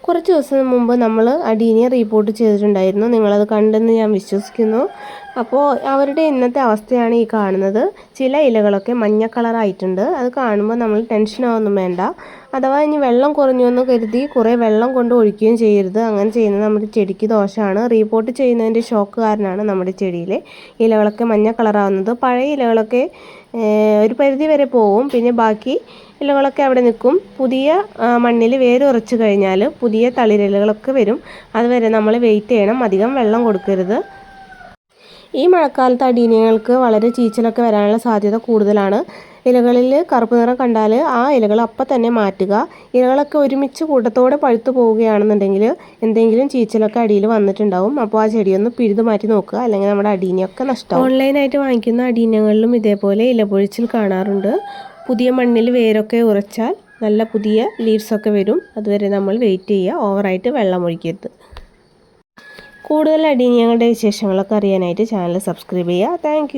കുറച്ച് ദിവസം മുമ്പ് നമ്മൾ അഡീനിയ റിപ്പോർട്ട് ചെയ്തിട്ടുണ്ടായിരുന്നു. നിങ്ങളത് കണ്ടെന്ന് ഞാൻ വിശ്വസിക്കുന്നു. അപ്പോൾ അവരുടെ ഇന്നത്തെ അവസ്ഥയാണ് ഈ കാണുന്നത്. ചില ഇലകളൊക്കെ മഞ്ഞ കളറായിട്ടുണ്ട്. അത് കാണുമ്പോൾ നമ്മൾ ടെൻഷനാവൊന്നും വേണ്ട. അഥവാ ഇനി വെള്ളം കുറഞ്ഞു എന്ന് കരുതി കുറേ വെള്ളം കൊണ്ട് ഒഴിക്കുകയും ചെയ്യരുത്. അങ്ങനെ ചെയ്യുന്നത് നമ്മുടെ ചെടിക്ക് ദോഷമാണ്. റിപ്പോർട്ട് ചെയ്യുന്നതിൻ്റെ ഷോക്ക് കാരണമാണ് നമ്മുടെ ചെടിയിലെ ഇലകളൊക്കെ മഞ്ഞ കളറാവുന്നത്. പഴയ ഇലകളൊക്കെ ഒരു പരിധി വരെ പോവും. പിന്നെ ബാക്കി ഇലകളൊക്കെ അവിടെ നിൽക്കും. പുതിയ മണ്ണിൽ വേരുറച്ച് കഴിഞ്ഞാൽ പുതിയ തളിരിലകളൊക്കെ വരും. അതുവരെ നമ്മൾ വെയിറ്റ് ചെയ്യണം. അധികം വെള്ളം കൊടുക്കരുത്. ഈ മഴക്കാലത്ത് അടീനിയങ്ങൾക്ക് വളരെ ചീച്ചലൊക്കെ വരാനുള്ള സാധ്യത കൂടുതലാണ്. ഇലകളിൽ കറുപ്പ് നിറം കണ്ടാൽ ആ ഇലകൾ അപ്പം തന്നെ മാറ്റുക. ഇലകളൊക്കെ ഒരുമിച്ച് കൂട്ടത്തോടെ പഴുത്തു പോവുകയാണെന്നുണ്ടെങ്കിൽ എന്തെങ്കിലും ചീച്ചലൊക്കെ അടിയിൽ വന്നിട്ടുണ്ടാവും. അപ്പോൾ ആ ചെടിയൊന്ന് പിഴുതു മാറ്റി നോക്കുക, അല്ലെങ്കിൽ നമ്മുടെ അടീനിയൊക്കെ നഷ്ടമാവും. ഓൺലൈനായിട്ട് വാങ്ങിക്കുന്ന അടീനിയങ്ങളിലും ഇതേപോലെ ഇലപൊഴിച്ചിൽ കാണാറുണ്ട്. പുതിയ മണ്ണിൽ വേരൊക്കെ ഉറച്ചാൽ നല്ല പുതിയ ലീവ്സൊക്കെ വരും. അതുവരെ നമ്മൾ വെയിറ്റ് ചെയ്യുക. ഓവറായിട്ട് വെള്ളം ഒഴിക്കരുത്. കൂടുതൽ അടീനിയങ്ങളുടെ വിശേഷങ്ങളൊക്കെ അറിയാനായിട്ട് ചാനൽ സബ്സ്ക്രൈബ് ചെയ്യുക. താങ്ക്